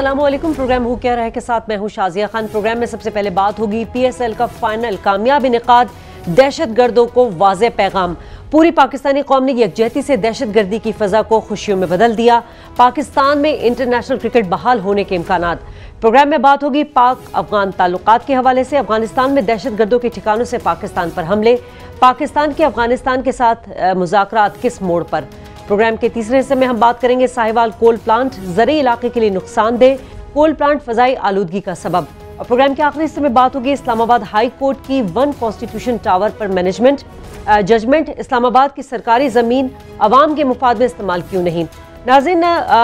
अस्सलामुअलैकुम। प्रोग्राम हो क्या रहा है के साथ मैं हूं शाजिया खान। प्रोग्राम में सबसे पहले बात होगी PSL का फाइनल कामयाब इनेकाद, दहशतगर्दों को वाज़े पैगाम। पूरी पाकिस्तानी कौम ने यकजहती से दहशतगर्दी की फजा को खुशियों में बदल दिया। पाकिस्तान में इंटरनेशनल क्रिकेट बहाल होने के इम्कानात। प्रोग्राम में बात होगी पाक अफगान ताल्लुकात के हवाले से। अफगानिस्तान में दहशतगर्दों के ठिकानों से पाकिस्तान पर हमले, पाकिस्तान के अफगानिस्तान के साथ मुज़ाकरात किस मोड़ पर। प्रोग्राम के तीसरे हिस्से में हम बात करेंगे साहिवाल कोल प्लांट ज़रूरी इलाके के लिए नुकसानदेह, कोल प्लांट फजाई आलूदगी का सबब। और प्रोग्राम के आखिरी हिस्से में बात होगी इस्लामाबाद हाई कोर्ट की 1 कॉन्स्टिट्यूशन टावर पर मैनेजमेंट जजमेंट। इस्लामाबाद की सरकारी ज़मीन अवाम के मुफाद में इस्तेमाल क्यों नहीं। नाज़रीन,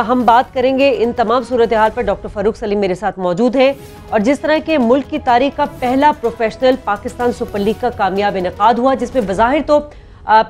हम बात करेंगे इन तमाम सूरत हाल पर। डॉक्टर फ़ारूक सलीम मेरे साथ मौजूद हैं और जिस तरह के मुल्क की तारीख का पहला प्रोफेशनल पाकिस्तान सुपर लीग का कामयाब इनेकाद हुआ, जिसमें बज़ाहिर तो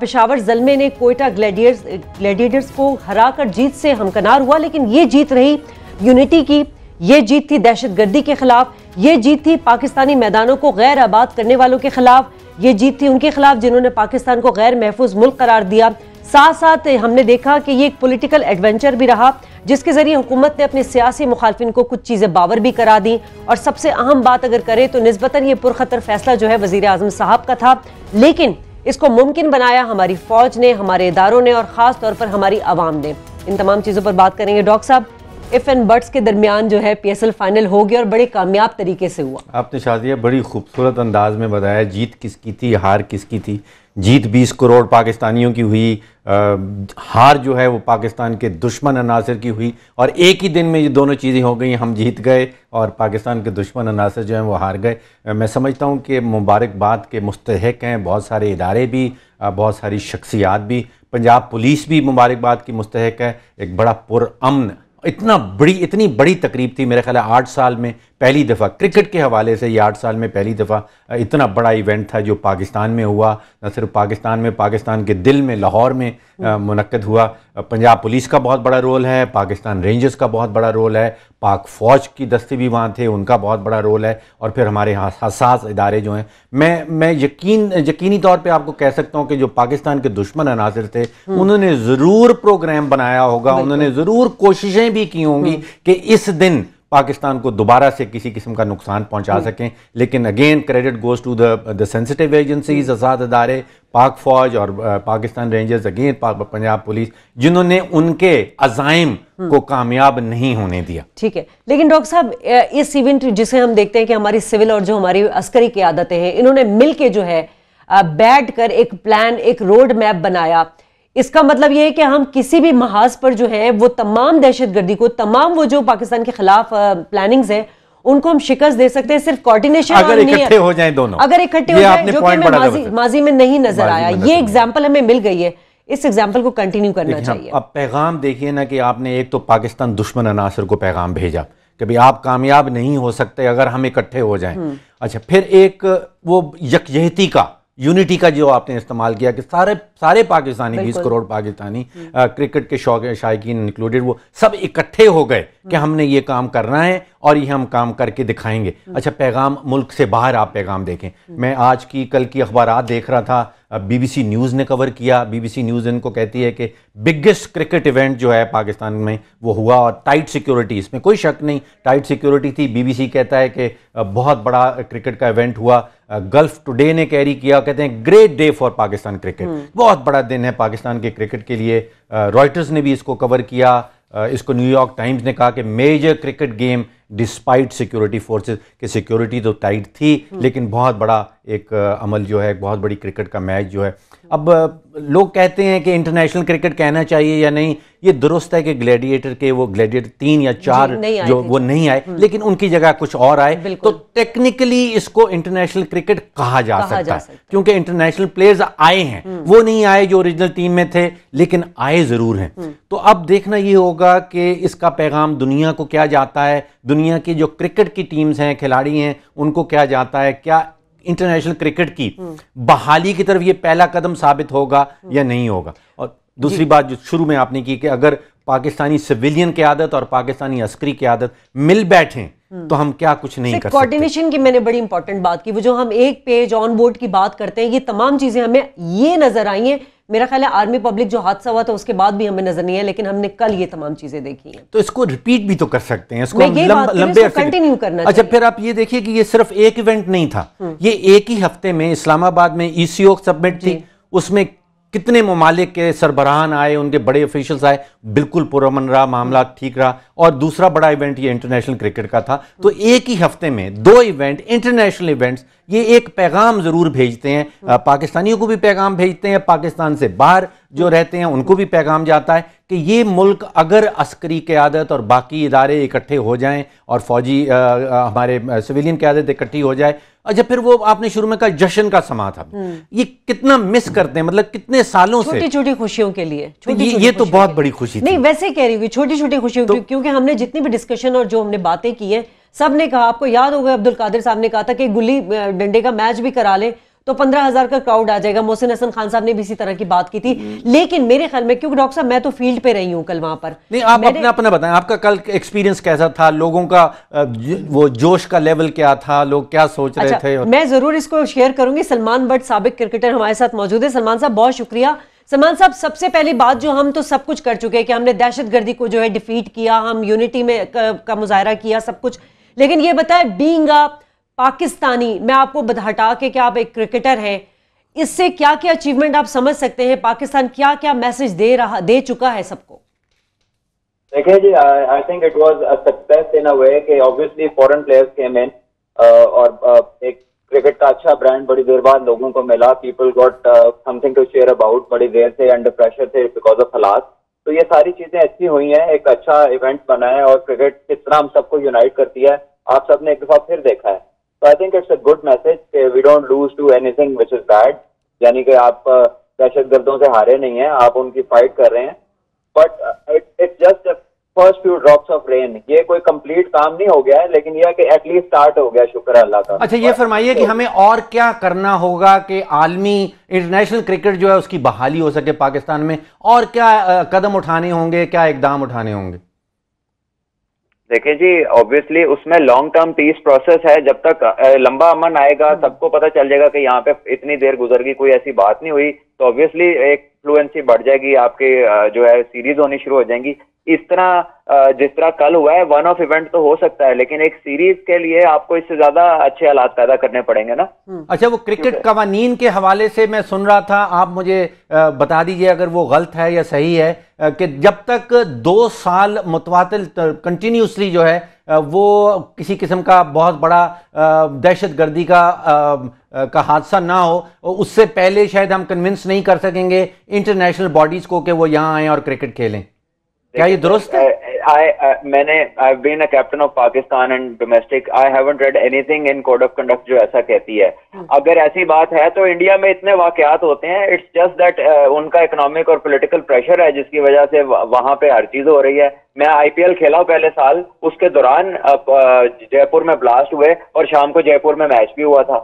पेशावर ज़ल्मे ने कोयटा ग्लैडिएटर्स को हराकर जीत से हमकनार हुआ, लेकिन ये जीत रही यूनिटी की, ये जीत थी दहशतगर्दी के खिलाफ, ये जीत थी पाकिस्तानी मैदानों को गैर आबाद करने वालों के खिलाफ, ये जीत थी उनके खिलाफ जिन्होंने पाकिस्तान को गैर महफूज मुल्क करार दिया। साथ साथ हमने देखा कि ये एक पॉलिटिकल एडवेंचर भी रहा जिसके जरिए हुकूमत ने अपने सियासी मुखालफिन को कुछ चीज़ें बावर भी करा दी। और सबसे अहम बात अगर करें तो निस्बतन ये पुरखतर फैसला जो है वज़ीर आज़म साहब का था, लेकिन इसको मुमकिन बनाया हमारी फौज ने, हमारे इदारों ने और ख़ास तौर पर हमारी आवाम ने। इन तमाम चीज़ों पर बात करेंगे। डॉक्टर साहब, इफ एंड बट्स के दरमियान जो है PSL फाइनल हो गया और बड़े कामयाब तरीके से हुआ। आपने शादिया बड़ी खूबसूरत अंदाज में बताया जीत किसकी थी, हार किसकी थी। जीत 20 करोड़ पाकिस्तानियों की हुई, हार जो है वो पाकिस्तान के दुश्मन अनासर की हुई, और एक ही दिन में ये दोनों चीज़ें हो गई। हम जीत गए और पाकिस्तान के दुश्मन अनासर जो हैं वो हार गए। मैं समझता हूँ कि मुबारकबाद के मुस्तहिक हैं बहुत सारे इदारे भी, बहुत सारी शख्सियात भी। पंजाब पुलिस भी मुबारकबाद की मुस्तहिक है। एक बड़ा पुरअमन इतनी बड़ी तकरीब थी, मेरे ख्याल है 8 साल में पहली दफ़ा क्रिकेट के हवाले से, ये 8 साल में पहली दफ़ा इतना बड़ा इवेंट था जो पाकिस्तान में हुआ। न सिर्फ पाकिस्तान में, पाकिस्तान के दिल में लाहौर में मुनक्कद हुआ। पंजाब पुलिस का बहुत बड़ा रोल है, पाकिस्तान रेंजर्स का बहुत बड़ा रोल है, पाक फ़ौज की दस्ते भी वहाँ थे, उनका बहुत बड़ा रोल है, और फिर हमारे हसास इदारे जो हैं। मैं यकीनी तौर पे आपको कह सकता हूँ कि जो पाकिस्तान के दुश्मन अनासर थे उन्होंने ज़रूर प्रोग्राम बनाया होगा, उन्होंने ज़रूर कोशिशें भी की होंगी कि इस दिन पाकिस्तान को दोबारा से किसी किस्म का नुकसान पहुंचा सकें। लेकिन again credit goes to the sensitive agencies, आज़ाद इदारे, पाक फौज और Pakistan rangers, again Punjab police, जिन्होंने उनके अज़ाइम को कामयाब नहीं होने दिया। ठीक है, लेकिन डॉक्टर साहब, इस इवेंट जिसे हम देखते हैं कि हमारी सिविल और जो हमारी अस्करी क़यादतें हैं, इन्होंने मिल के जो है बैठ कर एक प्लान, एक रोड मैप बनाया। इसका मतलब यह है कि हम किसी भी महाज पर जो है वो तमाम दहशतगर्दी को, तमाम वो जो पाकिस्तान के खिलाफ प्लानिंग्स है, उनको हम शिकस्त दे सकते हैं। सिर्फ कोऑर्डिनेशन अगर इकट्ठे हो जाएं दोनों, अगर इकट्ठे हो जाएं, जो कि हमें माजी में नहीं नजर आया। ये एग्जाम्पल हमें मिल गई है, इस एग्जाम्पल को कंटिन्यू करना चाहिए। अब पैगाम देखिए ना कि आपने एक तो पाकिस्तान दुश्मन अनासर को पैगाम भेजा कि भाई आप कामयाब नहीं हो सकते अगर हम इकट्ठे हो जाएं। अच्छा, फिर एक वो यकजहती का, यूनिटी का जो आपने इस्तेमाल किया कि सारे पाकिस्तानी, 20 करोड़ पाकिस्तानी, क्रिकेट के शायकीन इंक्लूडेड, वो सब इकट्ठे हो गए कि हमने ये काम करना है और ये हम काम करके दिखाएंगे। अच्छा, पैगाम मुल्क से बाहर आप पैगाम देखें। मैं आज की कल की अखबारात देख रहा था, BBC न्यूज़ ने कवर किया। BBC न्यूज़ इनको कहती है कि बिगेस्ट क्रिकेट इवेंट जो है पाकिस्तान में वो हुआ, और टाइट सिक्योरिटी, इसमें कोई शक नहीं, टाइट सिक्योरिटी थी। BBC कहता है कि बहुत बड़ा क्रिकेट का इवेंट हुआ। गल्फ टुडे ने कैरी किया, कहते हैं great day for Pakistan cricket, बहुत बड़ा दिन है पाकिस्तान के क्रिकेट के लिए। रॉयटर्स ने भी इसको कवर किया। इसको न्यूयॉर्क टाइम्स ने कहा कि major cricket game despite security forces, कि सिक्योरिटी तो टाइट थी लेकिन बहुत बड़ा एक अमल जो है, बहुत बड़ी क्रिकेट का मैच जो है। अब लोग कहते हैं कि इंटरनेशनल क्रिकेट कहना चाहिए या नहीं। ये दुरुस्त है कि ग्लैडिएटर 3 या 4 जो वो नहीं आए, लेकिन उनकी जगह कुछ और आए, तो टेक्निकली इसको इंटरनेशनल क्रिकेट कहा जा सकता है, क्योंकि इंटरनेशनल प्लेयर्स आए हैं। वो नहीं आए जो ओरिजिनल टीम में थे, लेकिन आए जरूर हैं। तो अब देखना ये होगा कि इसका पैगाम दुनिया को क्या जाता है, दुनिया की जो क्रिकेट की टीम्स हैं, खिलाड़ी हैं, उनको क्या जाता है। क्या इंटरनेशनल क्रिकेट की बहाली की तरफ ये पहला कदम साबित होगा या नहीं होगा। और दूसरी बात जो शुरू में आपने की कि अगर पाकिस्तानी सिविलियन क़यादत और पाकिस्तानी अस्करी क़यादत मिल बैठें तो हम क्या कुछ नहीं कर सकते। कोऑर्डिनेशन की मैंने बड़ी इंपॉर्टेंट बात की, वो जो हम एक पेज ऑन बोर्ड की बात करते हैं, ये तमाम चीजें हमें ये नजर आई हैं मेरा ख्याल है आर्मी पब्लिक जो हादसा हुआ था उसके बाद भी हमें नजर नहीं है, लेकिन हमने कल ये तमाम चीजें देखी हैं। तो इसको रिपीट भी तो कर सकते हैं, इसको लंबे कंटिन्यू करना। अच्छा, फिर आप ये देखिए कि ये सिर्फ एक इवेंट नहीं था, ये एक ही हफ्ते में इस्लामाबाद में ECO समिट थी, उसमें कितने ममालिक के सरबराहान आए, उनके बड़े ऑफिशियल्स आए, बिल्कुल पुरअमन रहा, मामला ठीक रहा। और दूसरा बड़ा इवेंट ये इंटरनेशनल क्रिकेट का था। तो एक ही हफ्ते में 2 इवेंट, इंटरनेशनल इवेंट्स, ये एक पैगाम जरूर भेजते हैं, पाकिस्तानियों को भी पैगाम भेजते हैं, पाकिस्तान से बाहर जो रहते हैं उनको भी पैगाम जाता है कि ये मुल्क अगर अस्करी क़यादत और बाकी इदारे इकट्ठे हो जाएं और फौजी हमारे सिविलियन क़यादत इकट्ठी हो जाए। अच्छा, फिर वो आपने शुरू में कहा जश्न का समा था, ये कितना मिस करते हैं, मतलब कितने सालों से छोटी छोटी खुशियों के लिए। ये तो बहुत बड़ी खुशी थी। नहीं, वैसे कह रही हूँ छोटी छोटी खुशियों तो, क्योंकि हमने जितनी भी डिस्कशन और जो हमने बातें की है, सब ने कहा, आपको याद होगा अब्दुल कादिर साहब ने कहा था कि गुल्ली डंडे का मैच भी करा ले तो 15,000 का क्राउड आ जाएगा। मोहसिन हसन खान साहब ने भी इसी तरह की बात की थी। लेकिन मेरे ख्याल में, क्योंकि डॉक्टर साहब मैं तो फील्ड पे रही हूँ कल वहां पर। नहीं, आप अपना बताएं, आपका कल एक्सपीरियंस कैसा था, लोगों का वो जोश का लेवल क्या था, लोग क्या सोच रहे थे? मैं जरूर इसको शेयर करूंगी। सलमान भट्ट साबिक क्रिकेटर हमारे साथ मौजूद है। सलमान साहब बहुत शुक्रिया। सलमान साहब, सबसे पहली बात, जो हम तो सब कुछ कर चुके हैं कि हमने दहशतगर्दी को जो है डिफीट किया, हम यूनिटी में का मुजाहरा किया, सब कुछ, लेकिन ये बताएं बीइंग अ पाकिस्तानी, मैं आपको हटा के कि आप एक क्रिकेटर हैं, इससे क्या क्या अचीवमेंट आप समझ सकते हैं? पाकिस्तान क्या क्या मैसेज दे चुका है सबको? देखिए जी, I think it was a success in a way कि obviously foreign players came in और एक क्रिकेट का अच्छा ब्रांड बड़ी देर बाद लोगों को मिला। People got something to share about, बड़ी देर से अंडर प्रेशर थे बिकॉज ऑफ हालात। तो ये सारी चीजें अच्छी हुई हैं, एक अच्छा इवेंट बना है और क्रिकेट किस तरह हम सबको यूनाइट करती है आप सबने एक दफा फिर देखा है। तो I think it's a good message, we don't lose to anything which is bad, यानी कि आप दहशतगर्दों से हारे नहीं हैं, आप उनकी फाइट कर रहे हैं। But it's just first few drops of rain, ये कोई कंप्लीट काम नहीं हो गया है, लेकिन यह कि एटलीस्ट स्टार्ट हो गया, शुक्र अल्लाह का। अच्छा, ये फरमाइए कि हमें और क्या करना होगा कि आलमी इंटरनेशनल क्रिकेट जो है उसकी बहाली हो सके पाकिस्तान में, और क्या कदम उठाने होंगे, क्या इकदाम उठाने होंगे? देखिए जी, ऑब्वियसली उसमें लॉन्ग टर्म पीस प्रोसेस है। जब तक लंबा अमन आएगा, सबको पता चल जाएगा कि यहाँ पे इतनी देर गुजर गई, कोई ऐसी बात नहीं हुई, तो ऑब्वियसली एक फ्लुएंसी बढ़ जाएगी, आपके जो है सीरीज होनी शुरू हो जाएंगी। इस तरह जिस तरह कल हुआ है, वन ऑफ इवेंट तो हो सकता है, लेकिन एक सीरीज के लिए आपको इससे ज्यादा अच्छे हालात पैदा करने पड़ेंगे ना। अच्छा, वो क्रिकेट कवानीन के हवाले से मैं सुन रहा था, आप मुझे बता दीजिए अगर वो गलत है या सही है, कि जब तक 2 साल मुतवातिल कंटिन्यूसली जो है वो किसी किस्म का बहुत बड़ा दहशतगर्दी का हादसा ना हो, उससे पहले शायद हम कन्विंस नहीं कर सकेंगे इंटरनेशनल बॉडीज को कि वो यहाँ आए और क्रिकेट खेलें। क्या ये दुरुस्त है? I've been a captain of Pakistan and domestic. I haven't read anything in code of conduct जो ऐसा कहती है। अगर ऐसी बात है तो इंडिया में इतने वाकयात होते हैं, इट्स जस्ट दैट उनका इकोनॉमिक और पॉलिटिकल प्रेशर है जिसकी वजह से वहां पे हर चीज हो रही है। मैं IPL खेला पहले साल, उसके दौरान जयपुर में ब्लास्ट हुए और शाम को जयपुर में मैच भी हुआ था,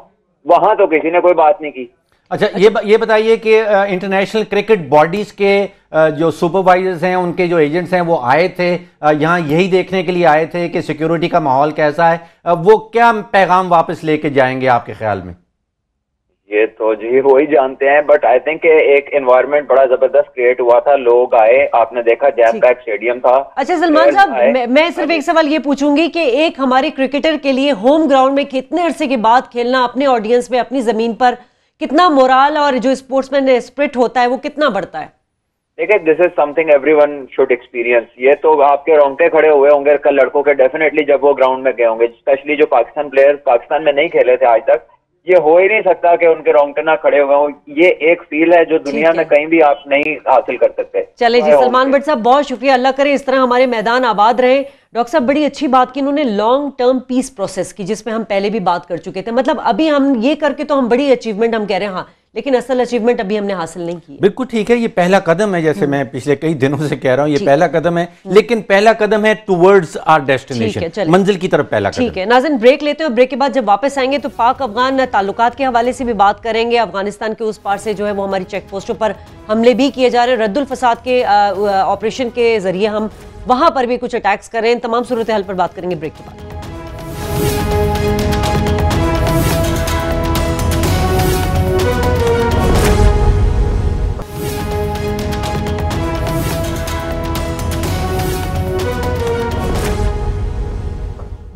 वहां तो किसी ने कोई बात नहीं की। अच्छा, ये बताइए कि इंटरनेशनल क्रिकेट बॉडीज के जो सुपरवाइजर्स हैं, उनके जो एजेंट्स हैं, वो आए थे यहाँ यही देखने के लिए आए थे कि सिक्योरिटी का माहौल कैसा है, वो क्या पैगाम वापस लेके जाएंगे आपके ख्याल में? ये तो जी वो ही जानते हैं, बट आई थिंक एक एनवायरनमेंट बड़ा जबरदस्त क्रिएट हुआ था, लोग आए, आपने देखा जैम पैक स्टेडियम था। अच्छा सलमान साहब, मैं सिर्फ एक सवाल ये पूछूंगी कि एक हमारे क्रिकेटर के लिए होम ग्राउंड में कितने अरसे के बाद खेलना, अपने ऑडियंस में, अपनी जमीन पर, कितना मोराल और जो स्पोर्ट्समैन स्पिरिट होता है वो कितना बढ़ता है? देखिए, this is something everyone should experience. ये तो आपके रोंगटे खड़े हुए होंगे कल लड़कों के डेफिनेटली जब वो ग्राउंड में गए होंगे, स्पेशली जो पाकिस्तान प्लेयर्स पाकिस्तान में नहीं खेले थे आज तक। ये हो ही नहीं सकता कि उनके रोंगटे ना खड़े हुए हों। ये एक फील है जो दुनिया में कहीं भी आप नहीं हासिल कर सकते। चले जी, सलमान भट्ट साहब बहुत शुक्रिया, अल्लाह करे इस तरह हमारे मैदान आबाद रहे। डॉक्टर साहब बड़ी अच्छी बात की इन्होंने, लॉन्ग टर्म पीस प्रोसेस की, जिसमें हम पहले भी बात कर चुके थे। मतलब अभी हम ये करके तो हम बड़ी अचीवमेंट हम कह रहे हैं, हाँ, लेकिन असल अचीवमेंट अभी हमने हासिल नहीं की। बिल्कुल ठीक है, ये पहला कदम है, जैसे मैं पिछले कई दिनों से कह रहा हूँ, ये पहला कदम है, लेकिन पहला कदम है टुवर्ड्स आवर डेस्टिनेशन, मंजिल की तरफ पहला कदम। ठीक है नाज़रीन, ब्रेक लेते हैं और ब्रेक के बाद जब वापस आएंगे तो पाक अफगान ताल्लुकात के हवाले से भी बात करेंगे। अफगानिस्तान के उस पार से जो है वो हमारी चेक पोस्टों पर हमले भी किए जा रहे हैं, रद्दुल फसाद के ऑपरेशन के जरिए हम वहां पर भी कुछ अटैक्स कर रहे हैं। तमाम सूरत हाल पर बात करेंगे ब्रेक के बाद।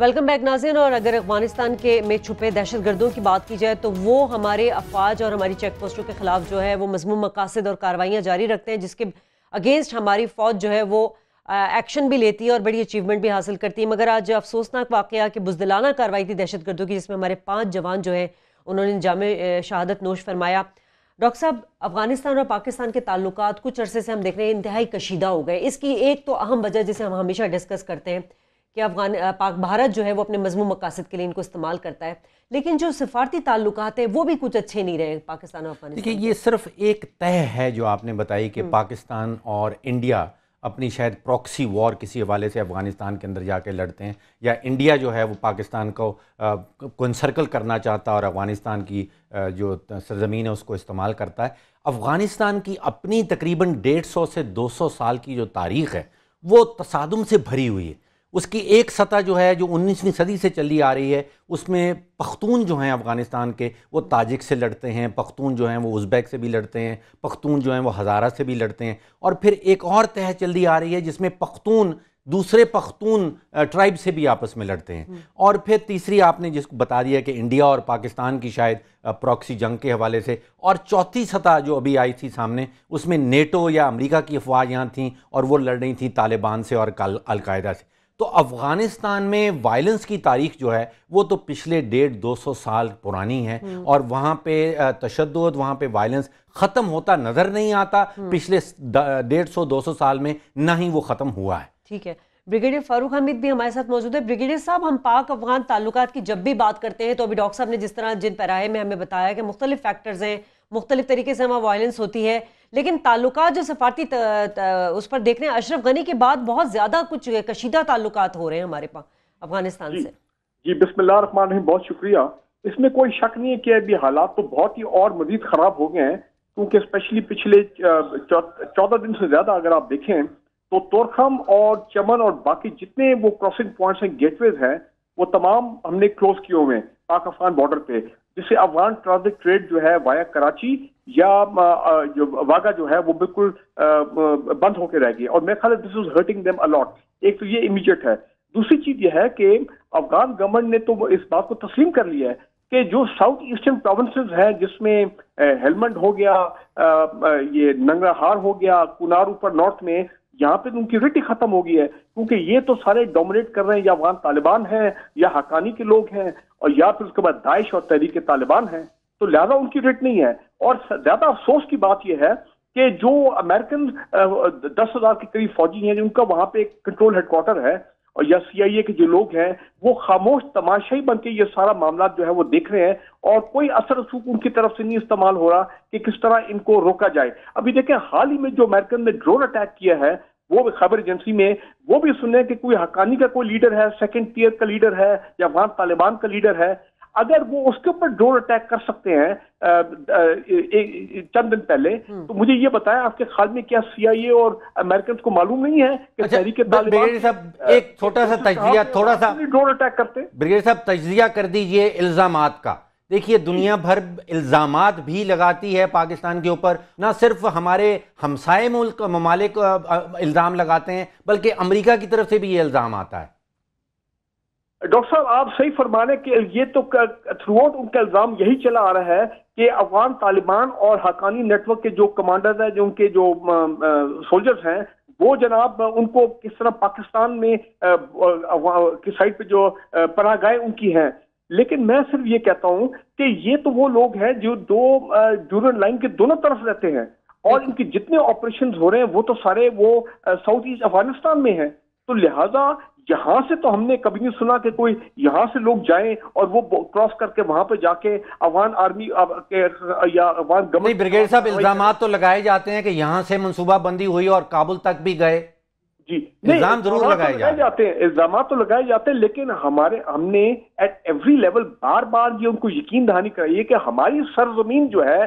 वेलकम बैक नाज़रीन। और अगर अफगानिस्तान के में छुपे दहशतगर्दों की बात की जाए तो वो हमारे अफवाज और हमारी चेक पोस्टों के खिलाफ जो है वो मज़मूम मकासद और कार्रवाइयाँ जारी रखते हैं, जिसके अगेंस्ट हमारी फ़ौज जो है वो एक्शन भी लेती है और बड़ी अचीवमेंट भी हासिल करती है। मगर आज अफसोसनाक वाक़या कि बुज़दिलाना कार्रवाई थी दहशतगर्दों की, जिसमें हमारे 5 जवान जो है उन्होंने जामे शहादत नोश फरमाया। डॉक्टर साहब, अफगानिस्तान और पाकिस्तान के ताल्लुकात कुछ अरसे से हम देख रहे हैं इंतहाई कशीदा हो गए। इसकी एक तो अहम वजह जिसे हम हमेशा डिस्कस करते हैं कि पाक भारत जो है वो अपने मजमूम मकासद के लिए इनको इस्तेमाल करता है, लेकिन जो सिफारती ताल्लुकात है वो भी कुछ अच्छे नहीं रहे पाकिस्तान और अफगानिस्तान। देखिए, ये सिर्फ एक तय है जो आपने बताई कि पाकिस्तान और इंडिया अपनी शायद प्रॉक्सी वॉर किसी हवाले से अफगानिस्तान के अंदर जाके लड़ते हैं, या इंडिया जो है वो पाकिस्तान को इनसर्कल करना चाहता है और अफगानिस्तान की जो सरजमीन है उसको इस्तेमाल करता है। अफगानिस्तान की अपनी तकरीबन 150 से 200 साल की जो तारीख़ है वो तसादुम से भरी हुई है। उसकी एक सतह जो है जो 19वीं सदी से चली आ रही है, उसमें पख्तून जो हैं अफ़गानिस्तान के वो ताजिक से लड़ते हैं, पख्तून जो हैं वो उज़्बेक से भी लड़ते हैं, पख्तून जो हैं वो हज़ारा से भी लड़ते हैं, और फिर एक और तह चली आ रही है जिसमें पख्तून दूसरे पख्तून ट्राइब से भी आपस में लड़ते हैं। और फिर तीसरी आपने जिसको बता दिया कि इंडिया और पाकिस्तान की शायद प्रॉक्सी जंग के हवाले से, और चौथी सतह जो अभी आई थी सामने उसमें नेटो या अमेरिका की अफवाह यहाँ थी और वो लड़ रही थी तालिबान से और अलकायदा से। तो अफ़गानिस्तान में वायलेंस की तारीख जो है वो तो पिछले 150-200 साल पुरानी है, और वहाँ पे तशद्दुद, वहाँ पे वायलेंस ख़त्म होता नज़र नहीं आता पिछले 150-200 साल में, ना ही वो ख़त्म हुआ है। ठीक है, ब्रिगेडियर फारूक हमीद भी हमारे साथ मौजूद है। ब्रिगेडियर साहब, हम पाक अफगान ताल्लुकात की जब भी बात करते हैं तो अभी डॉक्टर साहब ने जिस तरह जिन पैराए में हमें बताया कि मुख्तलिफ फैक्टर्स हैं, मुख्तलिफ तरीके से वहाँ वायलेंस होती है, लेकिन ताल्लुकात जो सफारती उस पर देख रहे हैं अशरफ गनी के बाद बहुत ज़्यादा कुछ कशीदा ताल्लुकात हो रहे हैं हमारे पास अफगानिस्तान से। जी, बिस्मिल्लाह रहमान रहीम, बहुत शुक्रिया। इसमें कोई शक नहीं है कि अभी हालात तो बहुत ही और मजीद ख़राब हो गए हैं, क्योंकि स्पेशली पिछले 14 दिन से ज़्यादा अगर आप देखें तो तोरखम और चमन और बाकी जितने वो क्रॉसिंग पॉइंट्स हैं, गेटवेज हैं, वो तमाम हमने क्लोज किए हुए हैं पाक अफगान बॉर्डर पे, जिससे अफगान ट्रांजिट ट्रेड जो है वाया कराची या जो वागा जो है वो बिल्कुल बंद होकर रह गई, और मेरे ख्याल this is hurting them allot. एक तो ये इमीडिएट है। दूसरी चीज ये है कि अफगान गवर्नमेंट ने तो इस बात को तस्लीम कर लिया है कि जो साउथ ईस्टर्न प्रोविंसेस हैं, जिसमें हेलमंड हो गया, ये नंगरहार हो गया, कुनार ऊपर नॉर्थ में, यहाँ पे उनकी रिट ही खत्म हो गई है, क्योंकि ये तो सारे डोमिनेट कर रहे हैं, या अफगान तालिबान हैं या हकानी के लोग हैं, और या फिर उसके बाद दाइश और तहरीक तालिबान हैं, तो लिहाजा उनकी रिट नहीं है। और ज्यादा अफसोस की बात यह है कि जो अमेरिकन 10,000 के करीब फौजी हैं, उनका वहां पे एक कंट्रोल हेडक्वार्टर है, और या CIA के जो लोग हैं वो खामोश तमाशाई बन के ये सारा मामला जो है वो देख रहे हैं, और कोई असर रसूख उनकी तरफ से नहीं इस्तेमाल हो रहा कि किस तरह इनको रोका जाए। अभी देखें, हाल ही में जो अमेरिकन ने ड्रोन अटैक किया है, वो खबर एजेंसी में वो भी सुने कि कोई हकानी का कोई लीडर है, सेकंड टियर का लीडर है, या अफगान तालिबान का लीडर है। अगर वो उसके ऊपर ड्रोन अटैक कर सकते हैं चंद दिन पहले, तो मुझे ये बताया, आपके ख्याल में क्या CIA और अमेरिकन को मालूम नहीं है कि तहरीक तालिबान साहब एक छोटा सा तजिया, थोड़ा सा ड्रोन अटैक करते? ब्रिगेडियर साहब, तजिया कर दीजिए इल्जामात का। देखिए, दुनिया भर इल्जामात भी लगाती है पाकिस्तान के ऊपर, ना सिर्फ हमारे हमसाए मुल्क ममालिक इल्जाम लगाते हैं, बल्कि अमेरिका की तरफ से भी ये इल्जाम आता है। डॉक्टर साहब, आप सही फरमाने कि ये तो थ्रू आउट उनका इल्जाम यही चला आ रहा है कि अफगान तालिबान और हकानी नेटवर्क के जो कमांडर्स हैं, जो उनके जो सोल्जर्स हैं, वो जनाब उनको किस तरह पाकिस्तान में की साइड पे जो पनाहगाहें उनकी हैं। लेकिन मैं सिर्फ ये कहता हूं कि ये तो वो लोग हैं जो दो ड्यूरल लाइन के दोनों तरफ रहते हैं, और इनके जितने ऑपरेशन हो रहे हैं वो तो सारे वो साउथ ईस्ट अफगानिस्तान में हैं। तो लिहाजा यहां से तो हमने कभी नहीं सुना कि कोई यहां से लोग जाएं और वो क्रॉस करके वहां पे जाके अफगान आर्मी या अफगान गवर्नमेंट। नहीं ब्रिगेडियर साहब, इल्जामात तो लगाए जाते हैं कि यहां से मनसूबाबंदी हुई और काबुल तक भी गए। जी, इल्जाम जरूर लगाए जाते हैं, इल्जाम तो लगाए जाते हैं, लेकिन हमने एट एवरी लेवल बार बार ये उनको यकीन दहानी कराई है कि हमारी सरजमीन जो है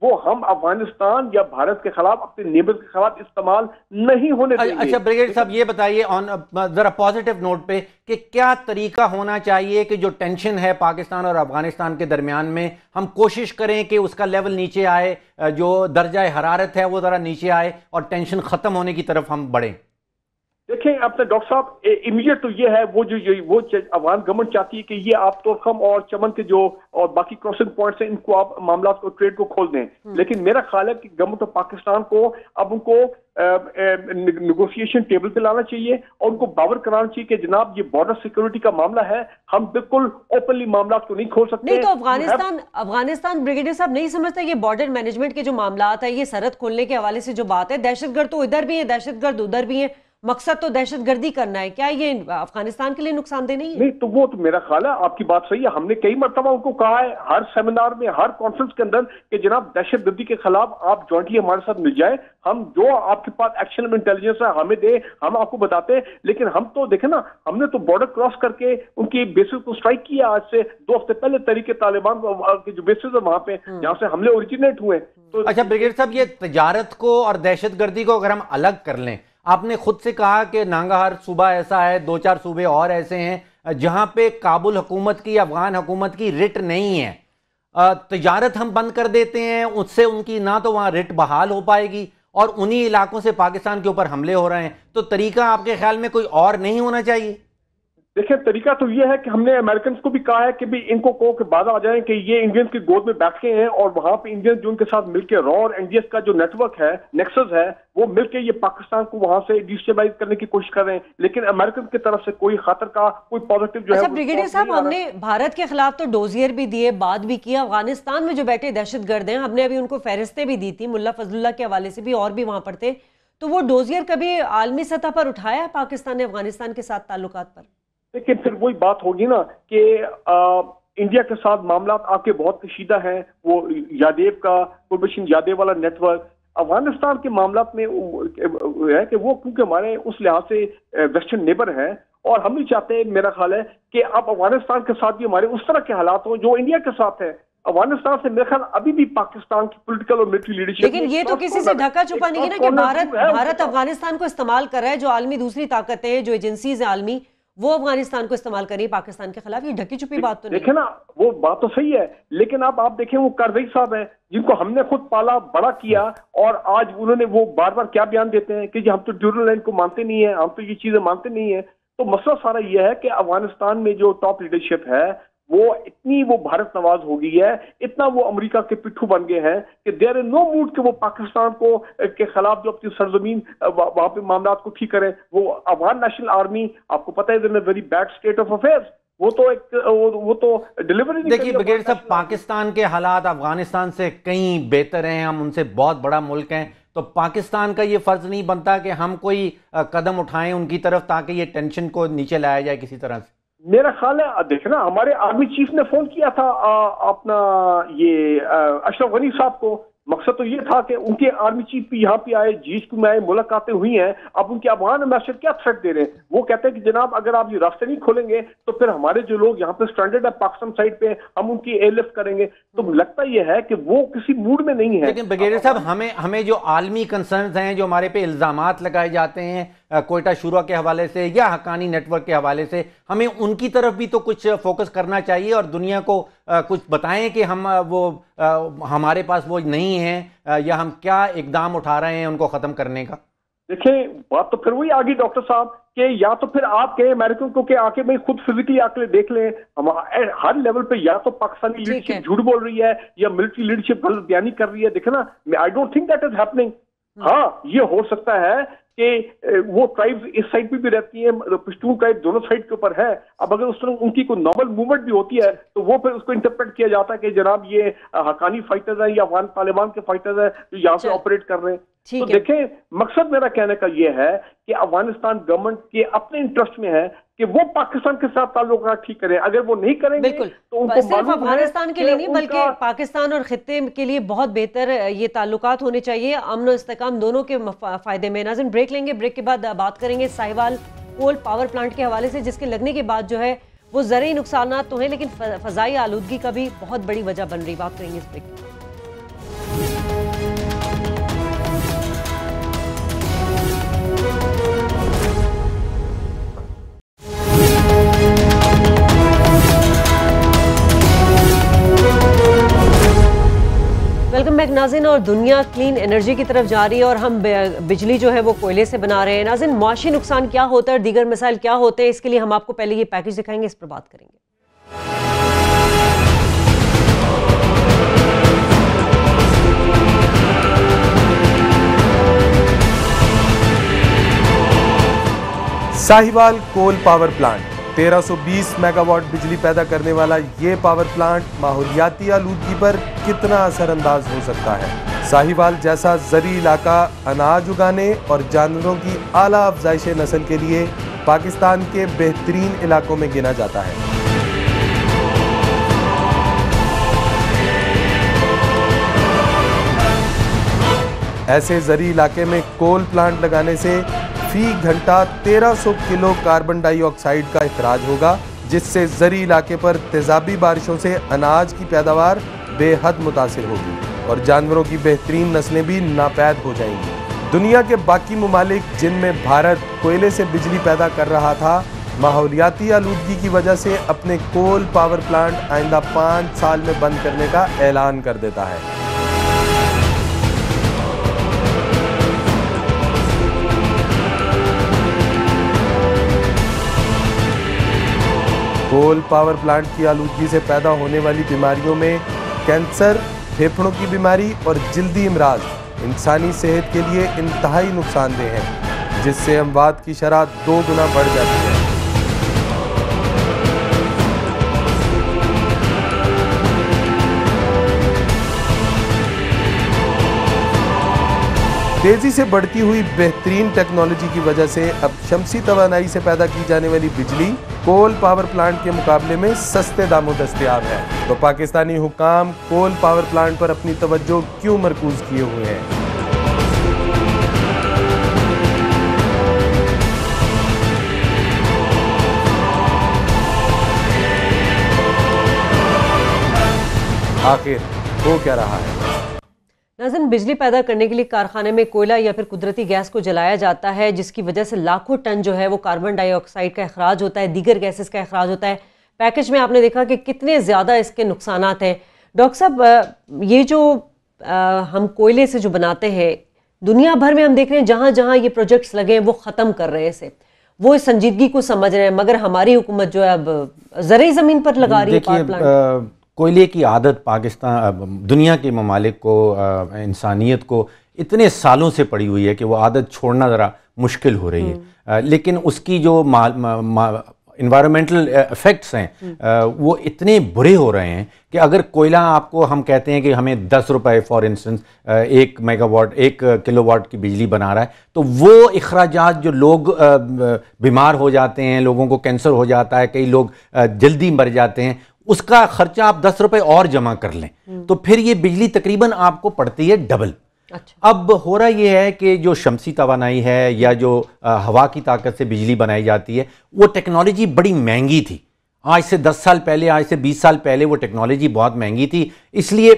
वो हम अफगानिस्तान या भारत के खिलाफ, अपने नेबर के खिलाफ इस्तेमाल नहीं होने देंगे। अच्छा ब्रिगेडियर साहब, ये बताइए ऑन जरा पॉजिटिव नोट पे कि क्या तरीका होना चाहिए कि जो टेंशन है पाकिस्तान और अफगानिस्तान के दरमियान में, हम कोशिश करें कि उसका लेवल नीचे आए, जो दर्जा हरारत है वो जरा नीचे आए और टेंशन खत्म होने की तरफ हम बढ़ें। देखें अपने डॉक्टर साहब, इमीडिएट तो ये है वो अफगान गवर्नमेंट चाहती है कि ये आप तोरखम और चमन के जो और बाकी क्रॉसिंग पॉइंट्स हैं इनको आप मामला को ट्रेड को खोल दें। लेकिन मेरा ख्याल है कि गवर्नमेंट ऑफ पाकिस्तान को अब उनको नेगोशिएशन टेबल पे लाना चाहिए और उनको बावर कराना चाहिए कि जनाब ये बॉर्डर सिक्योरिटी का मामला है, हम बिल्कुल ओपनली मामला को नहीं खोल सकते। नहीं तो अफगानिस्तान ब्रिगेडियर साहब नहीं समझता ये बॉर्डर मैनेजमेंट के जो मामला है, ये सरहद खोलने के हवाले से जो बात है, दहशतगर्द तो इधर भी है, दहशतगर्द उधर भी है, मकसद तो दहशतगर्दी करना है, क्या ये अफगानिस्तान के लिए नुकसानदेह नहीं है? नहीं तो वो तो मेरा ख्याल है आपकी बात सही है। हमने कई मरतबा उनको कहा है हर सेमिनार में, हर कॉन्फ्रेंस के अंदर कि जनाब दहशतगर्दी के खिलाफ आप जॉइंटली हमारे साथ मिल जाए, हम जो आपके पास एक्शन इंटेलिजेंस है हमें दे, हम आपको बताते हैं। लेकिन हम तो देखे ना, हमने तो बॉर्डर क्रॉस करके उनकी बेसिस को स्ट्राइक किया आज से 2 हफ्ते पहले। तरीके तालिबान के जो बेसिस है वहां पे जहां से हमले ओरिजिनेट हुए। तो अच्छा ब्रिगेडियर साहब, ये तजारत को और दहशतगर्दी को अगर हम अलग कर लें, आपने खुद से कहा कि नांगाहार सूबा ऐसा है, 2-4 सूबे और ऐसे हैं जहां पे काबुल हुकूमत की, अफगान हुकूमत की रिट नहीं है। तजारत हम बंद कर देते हैं, उससे उनकी ना तो वहां रिट बहाल हो पाएगी और उन्हीं इलाकों से पाकिस्तान के ऊपर हमले हो रहे हैं। तो तरीका आपके ख्याल में कोई और नहीं होना चाहिए? देखिए तरीका तो ये है कि हमने अमेरिकन को भी कहा है कि भी इनको कहो कि बाहर आ जाएं कि ये इंडियंस की गोद में बैठ के हैं और वहां पे इंडियंस जो उनके साथ मिलकर रॉ और एनडीएस का जो नेटवर्क है, नेक्सस है, वो मिलकर ये पाकिस्तान को वहां से डिस्टेबलाइज करने की कोशिश कर रहे हैं। लेकिन अमेरिकन की तरफ से कोई खातर का कोई पॉजिटिव जो है। ब्रिगेडियर साहब, हमने भारत के खिलाफ तो डोजियर भी दिए, बात भी किया, अफगानिस्तान में जो बैठे दहशतगर्द हैं हमने अभी उनको फहरिस्तें भी दी थी, मुल्ला फजलुल्लाह के हवाले से भी और भी वहां पर थे। तो वो डोजियर कभी आलमी सतह पर उठाया पाकिस्तान ने अफगानिस्तान के साथ ताल्लुकात पर? लेकिन फिर वही बात होगी ना कि इंडिया के साथ मामला आपके बहुत कशीदा हैं। वो यादेव का, कुलभूषण यादेव वाला नेटवर्क अफगानिस्तान के मामला में है कि वो क्योंकि हमारे उस लिहाज से वेस्टर्न नेबर है और हम नहीं चाहते, मेरा ख्याल है कि अब अफगानिस्तान के साथ भी हमारे उस तरह के हालात हों जो इंडिया के साथ है। अफगानिस्तान से मेरे ख्याल अभी भी पाकिस्तान की पॉलिटिकल और मिलिट्री लीडरशिप, लेकिन ये तो किसी से ढका छुपा नहीं है ना कि भारत अफगानिस्तान को इस्तेमाल कर रहा है। जो आलमी दूसरी ताकतें हैं, जो एजेंसीज हैं आलमी, वो अफगानिस्तान को इस्तेमाल करिए पाकिस्तान के खिलाफ, ये ढकी छुपी बात तो नहीं। देखे ना, वो बात तो सही है, लेकिन अब आप देखें वो करजई साहब हैं जिनको हमने खुद पाला बड़ा किया और आज उन्होंने वो बार बार क्या बयान देते हैं कि हम तो ड्यूरल लाइन को मानते नहीं है, हम तो ये चीजें मानते नहीं है। तो मसला सारा ये है कि अफगानिस्तान में जो टॉप लीडरशिप है वो इतनी वो भारत नवाज हो गई है, इतना वो अमेरिका के पिट्ठू बन गए हैं कि देयर इज नो मूड कि वो पाकिस्तान को के खिलाफ जो अपनी सरजमीन वहां पे मामला को ठीक करें। वो अफगान नेशनल आर्मी, आपको पता है, is in a very bad state of affairs. वो तो डिलीवरी। देखिए ब्रिगेडियर साहब, पाकिस्तान के हालात अफगानिस्तान से कहीं बेहतर हैं, हम उनसे बहुत बड़ा मुल्क हैं, तो पाकिस्तान का ये फर्ज नहीं बनता कि हम कोई कदम उठाएं उनकी तरफ ताकि ये टेंशन को नीचे लाया जाए किसी तरह से? मेरा ख्याल है देखना, हमारे आर्मी चीफ ने फोन किया था अपना ये अशरफ गनी साहब को। मकसद तो ये था कि उनके आर्मी चीफ भी यहाँ पे आए, जीएसक्यू में आए, मुलाकातें हुई हैं। अब उनके अफगान एम्बेसडर क्या थ्रेट दे रहे हैं? वो कहते हैं कि जनाब अगर आप ये रास्ते नहीं खोलेंगे तो फिर हमारे जो लोग यहाँ पे स्ट्रैंडेड है पाकिस्तान साइड पे, हम उनकी एयरलिफ्ट करेंगे। तो लगता यह है कि वो किसी मूड में नहीं है। लेकिन ब्रिगेडियर साहब, हमें जो आलमी कंसर्न्स हैं, जो हमारे पे इल्जामात लगाए जाते हैं कोयटा शूरा के हवाले से या हक्कानी नेटवर्क के हवाले से, हमें उनकी तरफ भी तो कुछ फोकस करना चाहिए और दुनिया को कुछ बताएं कि हम हमारे पास वो नहीं है या हम क्या इकदाम उठा रहे हैं उनको खत्म करने का। देखिए बात तो फिर वही आ गई डॉक्टर साहब कि या तो फिर आप कहें अमेरिकन को कि आके भाई खुद फिजिकली आके देख लें, हम हर लेवल पे या तो पाकिस्तानी लीडरशिप झूठ बोल रही है या मिलिट्री लीडरशिप गलत बयानी कर रही है। देखे ना, I don't think that is happening. हाँ, ये हो सकता है कि वो ट्राइब्स इस साइड पे भी रहती है, पश्तून ट्राइब दोनों साइड के ऊपर है। अब अगर उस तरह उनकी कोई नॉर्मल मूवमेंट भी होती है तो वो फिर उसको इंटरप्रेट किया जाता है कि जनाब ये हक्कानी फाइटर्स हैं या अफगान तालिबान के फाइटर्स हैं जो यहाँ पे ऑपरेट कर रहे हैं। तो देखें, मकसद मेरा कहने का ये है कि अफगानिस्तान गवर्नमेंट के अपने इंटरेस्ट में है कि वो पाकिस्तान के साथ ताल्लुक ठीक करें। अगर वो नहीं करेंगे तो उनको सिर्फ अफगानिस्तान के लिए नहीं बल्कि पाकिस्तान और खित्ते के लिए बहुत बेहतर ये ताल्लुकात होने चाहिए, अमन और इस्तेकाम दोनों के फायदे में। नाज़रीन, ब्रेक लेंगे, ब्रेक के बाद बात करेंगे साहिवाल कोल पावर प्लांट के हवाले से, जिसके लगने के बाद जो है वो ज़रूरी नुकसानात तो हैं लेकिन फ़ज़ाई आलूदगी का भी बहुत बड़ी वजह बन रही। बात करेंगे इस ब्रेक की। वेलकम बैक नाज़रीन, और दुनिया क्लीन एनर्जी की तरफ जा रही है और हम बिजली जो है वो कोयले से बना रहे हैं। नाज़रीन, मुआशी नुकसान क्या होता है और दीगर मसाइल क्या होते हैं, इसके लिए हम आपको पहले ये पैकेज दिखाएंगे, इस पर बात करेंगे। Sahiwal coal power plant 1320 megawatt बिजली पैदा करने वाला ये पावर प्लांट माहौलियाती आलूदगी पर कितना असरअंदाज हो सकता है। साहिवाल जैसा ज़री इलाका अनाज उगाने और जानवरों की आला अफजाइश नस्ल के लिए पाकिस्तान के बेहतरीन इलाकों में गिना जाता है। ऐसे ज़री इलाके में कोल प्लांट लगाने से फी घंटा 1300 किलो कार्बन डाइऑक्साइड का इखराज होगा, जिससे ज़री इलाके पर तेजाबी बारिशों से अनाज की पैदावार बेहद मुतासिर होगी और जानवरों की बेहतरीन नस्लें भी नापैद हो जाएंगी। दुनिया के बाकी मुमालिक जिनमें भारत कोयले से बिजली पैदा कर रहा था, माहौलियाती आलूदगी की वजह से अपने कोल पावर प्लांट आइंदा 5 साल में बंद करने का ऐलान कर देता है। कोल पावर प्लांट की आलूदगी से पैदा होने वाली बीमारियों में कैंसर, फेफड़ों की बीमारी और जल्दी इमराज इंसानी सेहत के लिए इंतहाई नुकसानदेह हैं, जिससे अमवात की शरह 2 गुना बढ़ जाती है। तेजी से बढ़ती हुई बेहतरीन टेक्नोलॉजी की वजह से अब शमसी तवानाई से पैदा की जाने वाली बिजली कोल पावर प्लांट के मुकाबले में सस्ते दामों दस्तयाब है। तो पाकिस्तानी हुकाम कोल पावर प्लांट पर अपनी तवज्जो क्यों मरकूज किए हुए हैं? आखिर हो क्या रहा है? नाज़रीन, बिजली पैदा करने के लिए कारखाने में कोयला या फिर कुदरती गैस को जलाया जाता है, जिसकी वजह से लाखों टन जो है वो कार्बन डाइऑक्साइड का अखराज होता है, दीगर गैसेस का अखराज होता है। पैकेज में आपने देखा कि कितने ज़्यादा इसके नुकसानात हैं। डॉक्टर साहब, ये जो हम कोयले से जो बनाते हैं, दुनिया भर में हम देख रहे हैं जहाँ जहाँ ये प्रोजेक्ट्स लगे हैं वो ख़त्म कर रहे हैं इसे, वो इस संजीदगी को समझ रहे हैं, मगर हमारी हुकूमत जो है अब ज़रूरी ज़मीन पर लगा रही है पावर प्लांट। कोयले की आदत पाकिस्तान, दुनिया के ममालिक को, इंसानियत को इतने सालों से पड़ी हुई है कि वो आदत छोड़ना ज़रा मुश्किल हो रही है। लेकिन उसकी जो इन्वायरमेंटल इफ़ेक्ट्स हैं वो इतने बुरे हो रहे हैं कि अगर कोयला आपको, हम कहते हैं कि हमें 10 रुपये फॉर इंस्टेंस 1 मेगावाट 1 किलोवाट की बिजली बना रहा है, तो वो इखराजात जो लोग बीमार हो जाते हैं, लोगों को कैंसर हो जाता है, कई लोग जल्दी मर जाते हैं, उसका खर्चा आप 10 रुपए और जमा कर लें तो फिर ये बिजली तकरीबन आपको पड़ती है डबल। अच्छा। अब हो रहा ये है कि जो शमसी तवानाई है या जो हवा की ताकत से बिजली बनाई जाती है, वो टेक्नोलॉजी बड़ी महंगी थी। आज से 10 साल पहले, आज से 20 साल पहले वो टेक्नोलॉजी बहुत महंगी थी, इसलिए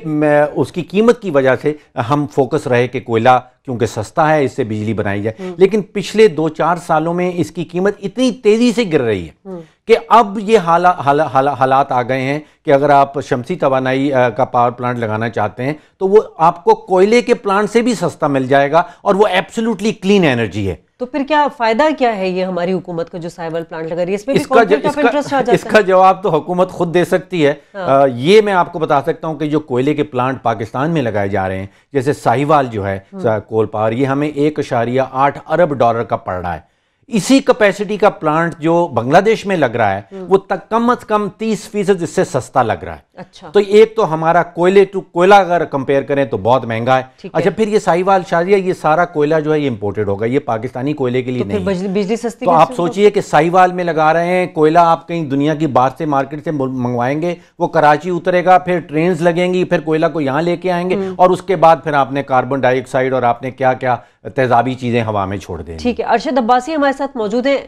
उसकी कीमत की वजह से हम फोकस रहे कि कोयला क्योंकि सस्ता है इससे बिजली बनाई जाए। लेकिन पिछले 2-4 सालों में इसकी कीमत इतनी तेजी से गिर रही है कि अब ये हालात आ गए हैं कि अगर आप शमसी तवानाई का पावर प्लांट लगाना चाहते हैं तो वो आपको कोयले के प्लांट से भी सस्ता मिल जाएगा और वो एब्सोल्युटली क्लीन एनर्जी है। तो फिर क्या फायदा क्या है ये हमारी हुकूमत को जो साहिवाल प्लांट लगा रही है? इसमें भी कॉन्फ्लिक्ट ऑफ इंटरेस्ट आ जाता है। इसका जवाब तो हुकूमत खुद दे सकती है। हाँ। ये मैं आपको बता सकता हूँ कि जो कोयले के प्लांट पाकिस्तान में लगाए जा रहे हैं, जैसे साहिवाल जो है कोल पावर, ये हमें $1.8 अरब का पड़ रहा है। इसी कैपेसिटी का प्लांट जो बांग्लादेश में लग रहा है वो तक कम से कम 30% इससे सस्ता लग रहा है। अच्छा। तो एक तो हमारा कोयले टू कोयला अगर कंपेयर करें तो बहुत महंगा है। अच्छा, फिर ये साहिवाल शाजिया, ये सारा कोयला जो है ये इंपोर्टेड होगा, ये पाकिस्तानी कोयले के लिए तो नहीं। बिजली सस्ती, तो आप सोचिए कि साहिवाल में लगा रहे हैं कोयला, आप कहीं दुनिया की बाहर से मार्केट से मंगवाएंगे, वो कराची उतरेगा, फिर ट्रेन लगेंगी, फिर कोयला को यहाँ लेके आएंगे और उसके बाद फिर आपने कार्बन डाइऑक्साइड और आपने क्या क्या तेजाबी चीजें हवा में छोड़ दें। ठीक है, अरशद अब्बासी हमारे साथ मौजूद हैं।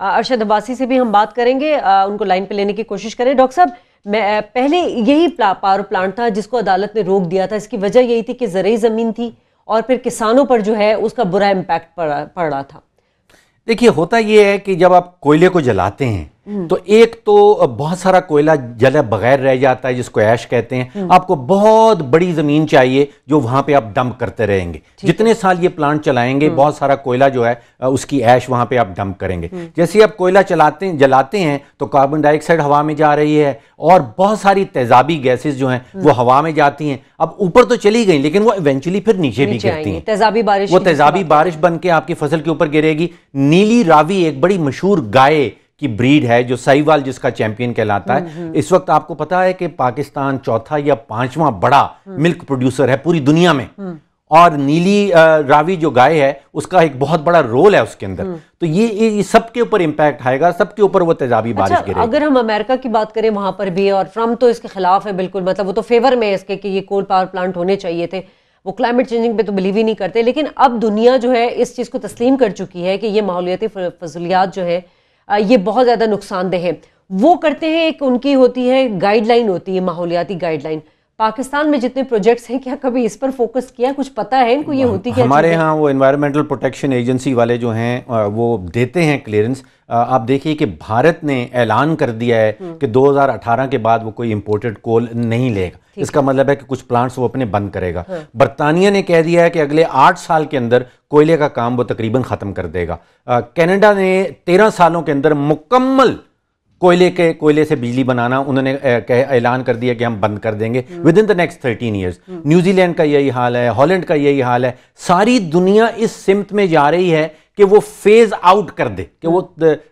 अरशद अब्बासी से भी हम बात करेंगे, उनको लाइन पे लेने की कोशिश करें। डॉक्टर साहब, मैं पहले यही पावर प्लांट था जिसको अदालत ने रोक दिया था, इसकी वजह यही थी कि ज़रूरी ज़मीन थी और फिर किसानों पर जो है उसका बुरा इम्पैक्ट पड़ रहा था। देखिए, होता यह है कि जब आप कोयले को जलाते हैं तो एक तो बहुत सारा कोयला जले बगैर रह जाता है जिसको ऐश कहते हैं। आपको बहुत बड़ी जमीन चाहिए जो वहां पे आप डंप करते रहेंगे, जितने साल ये प्लांट चलाएंगे बहुत सारा कोयला जो है उसकी ऐश वहां पे आप डंप करेंगे। जैसे आप कोयला जलाते हैं तो कार्बन डाइऑक्साइड हवा में जा रही है और बहुत सारी तेजाबी गैसेस जो हैं वो हवा में जाती हैं। अब ऊपर तो चली गई लेकिन वो इवेंचुअली फिर नीचे भी गिरती हैं। तेजाबी बारिश बन के आपकी फसल के ऊपर गिरेगी। नीली रावी एक बड़ी मशहूर गाय की ब्रीड है जो साहिवाल जिसका चैंपियन कहलाता है। इस वक्त आपको पता है कि पाकिस्तान चौथा या पांचवां बड़ा मिल्क प्रोड्यूसर है पूरी दुनिया में, और नीली रावी जो गाय है उसका एक बहुत बड़ा रोल है उसके अंदर। तो ये सबके ऊपर इंपैक्ट आएगा, सबके ऊपर वो तेजाबी बारिश गिरेगी। अगर हम अमेरिका की बात करें वहां पर भी, और ट्रम्प तो इसके खिलाफ है बिल्कुल, मतलब वो तो फेवर में है इसके कि ये कोल पावर प्लांट होने चाहिए थे, वो क्लाइमेट चेंजिंग पे तो बिलीव ही नहीं करते। लेकिन अब दुनिया जो है इस चीज को तस्लीम कर चुकी है कि ये माहौलियाती फजूलियात जो है ये बहुत ज्यादा नुकसानदेह है। वो करते हैं, एक उनकी होती है गाइडलाइन, होती है माहौलियाती गाइडलाइन। पाकिस्तान में जितने प्रोजेक्ट्स हैं क्या कभी इस पर फोकस किया, कुछ पता है इनको ये होती क्या? हमारे यहाँ वो एनवायरमेंटल प्रोटेक्शन एजेंसी वाले जो हैं वो देते हैं क्लियरेंस। आप देखिए कि भारत ने ऐलान कर दिया है कि 2018 के बाद वो कोई इंपोर्टेड कोल नहीं लेगा। इसका मतलब है कि कुछ प्लांट्स वो अपने बंद करेगा। बर्तानिया ने कह दिया है कि अगले 8 साल के अंदर कोयले का काम वो तकरीबन खत्म कर देगा। कनाडा ने 13 सालों के अंदर मुकम्मल कोयले से बिजली बनाना उन्होंने ऐलान कर दिया कि हम बंद कर देंगे with in the next 13 years. New Zealand का यही हाल है, हॉलैंड का यही हाल है। सारी दुनिया इस सिमत में जा रही है कि वो फेज आउट कर दे, कि वो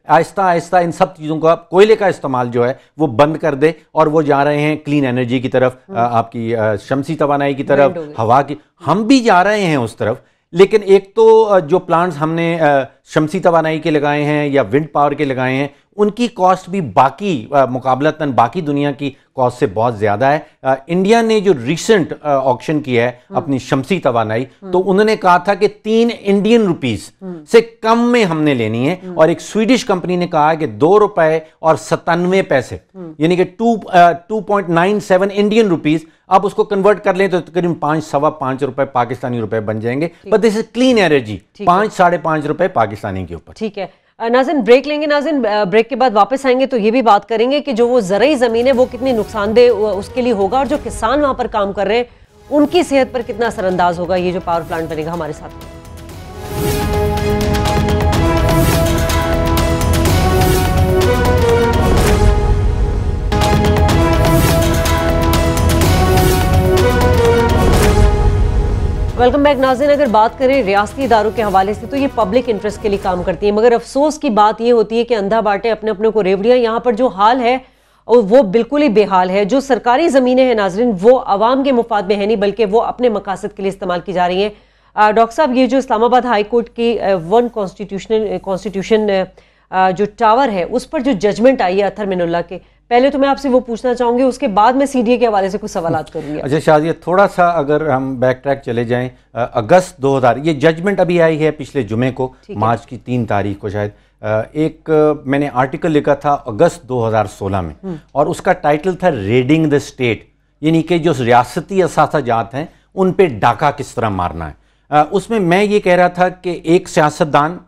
आहिस्ता आहिस्ता इन सब चीज़ों का, कोयले का इस्तेमाल जो है वो बंद कर दे, और वो जा रहे हैं क्लीन एनर्जी की तरफ, आपकी शमसी तवानाई की तरफ, हवा की। हम भी जा रहे हैं उस तरफ। लेकिन एक तो जो प्लांट्स हमने शमसी तवानाई के लगाए हैं या विंड पावर के लगाए हैं उनकी कॉस्ट भी बाकी मुकाबलतन बाकी दुनिया की कॉस्ट से बहुत ज़्यादा है। इंडिया ने जो रिसेंट ऑक्शन किया है अपनी शमसी तवानाई, तो उन्होंने कहा था कि 3 इंडियन रुपीस से कम में हमने लेनी है, और एक स्वीडिश कंपनी ने कहा कि 2 रुपए और 97 पैसे यानी कि 2.97 इंडियन रुपीस। आप उसको कन्वर्ट कर लें तो तकरीबन 5-5.25 रुपए पाकिस्तानी रुपए बन जाएंगे। But this is clean energy, 5-5.5 रुपए पाकिस्तानी के ऊपर। ठीक है नाज़िन, ब्रेक लेंगे। नाज़िन, ब्रेक के बाद वापस आएंगे तो ये भी बात करेंगे कि जो वो ज़रई ज़मीन है वो कितनी नुकसानदेह उसके लिए होगा, और जो किसान वहाँ पर काम कर रहे हैं उनकी सेहत पर कितना असरअंदाज होगा ये जो पावर प्लांट बनेगा। हमारे साथ वेलकम बैक। नाज़रीन, अगर बात करें रियासती इदारों के हवाले से तो ये पब्लिक इंटरेस्ट के लिए काम करती है, मगर अफसोस की बात ये होती है कि अंधा बांटे अपने अपने को रेवड़ियाँ। यहाँ पर जो हाल है वो बिल्कुल ही बेहाल है। जो सरकारी ज़मीनें हैं नाज़रीन वो आवाम के मुफाद में है नहीं, बल्कि वो अपने मकासद के लिए इस्तेमाल की जा रही हैं। डॉक्टर साहब, ये जो इस्लामाबाद हाई कोर्ट की वन कॉन्स्टिट्यूशन जो टावर है उस पर जो जजमेंट आई है अथर मिनुल्लाह के, पहले तो मैं आपसे वो पूछना चाहूंगी, उसके बाद मैं सीडीए के हवाले से कुछ सवाल करूंगी। अच्छा शाजिया, थोड़ा सा अगर हम बैक ट्रैक चले जाएं, अगस्त 2000 ये जजमेंट अभी आई है पिछले जुमे को, मार्च की 3 तारीख को शायद। एक मैंने आर्टिकल लिखा था अगस्त 2016 में, और उसका टाइटल था रेडिंग द स्टेट, यानी कि जो रियासती असासाजात हैं उन पे डाका किस तरह मारना है। उसमें मैं ये कह रहा था कि एक सियासतदान,